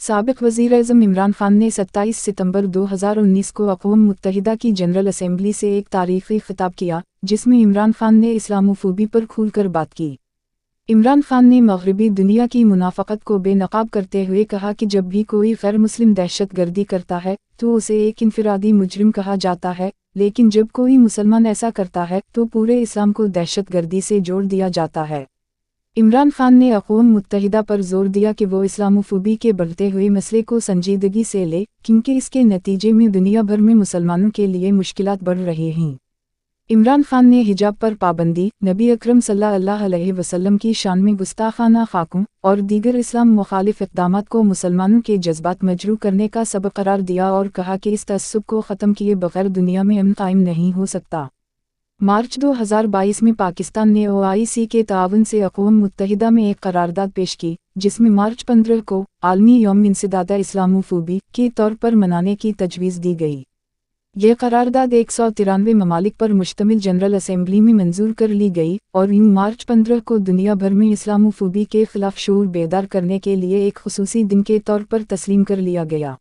साबिक वज़ीर-ए-आज़म इमरान खान ने 27 सितंबर 2019 को अक़वाम मुत्तहिदा की जनरल असेंबली से एक तारीख़ी ख़िताब किया, जिसमें इमरान खान ने इस्लामोफोबी पर खुलकर बात की। इमरान खान ने मग़रिबी दुनिया की मुनाफ़क़त को बेनकाब करते हुए कहा कि जब भी कोई गैर मुस्लिम दहशतगर्दी करता है तो उसे एक इनफरादी मुजरिम कहा जाता है, लेकिन जब कोई मुसलमान ऐसा करता है तो पूरे इस्लाम को दहशतगर्दी से जोड़ दिया जाता है। इमरान खान ने अक़वाम मुत्तहिदा पर जोर दिया कि वो इस्लामोफोबी के बढ़ते हुए मसले को संजीदगी से ले, क्योंकि इसके नतीजे में दुनिया भर में मुसलमानों के लिए मुश्किलात बढ़ रही हैं। इमरान खान ने हिजाब पर पाबंदी, नबी अकरम सल्लल्लाहु अलैहि वसल्लम की शान में गुस्ताखाना खाकों और दीगर इस्लाम मुखालिफ इक़दामात को मुसलमानों के जज्बात मजरूह करने का सबब करार दिया और कहा कि इस तअस्सुब को ख़त्म किए बग़ैर दुनिया में अमन कायम नहीं हो सकता। मार्च 2022 में पाकिस्तान ने OIC के ताआवुन से अक़वाम मुत्तहिदा में एक करारदाद पेश की, जिसमें मार्च 15 को आलमी यौम इंसदाद इस्लामोफोबी के तौर पर मनाने की तजवीज़ दी गई। यह करारदाद 193 ममालिक पर मुश्तमिल जनरल असेंबली में मंजूर कर ली गई और इन मार्च 15 को दुनिया भर में इस्लामोफोबी के ख़िलाफ़ शऊर बेदार करने के लिए एक ख़ुसूसी दिन के तौर पर तस्लीम कर लिया गया।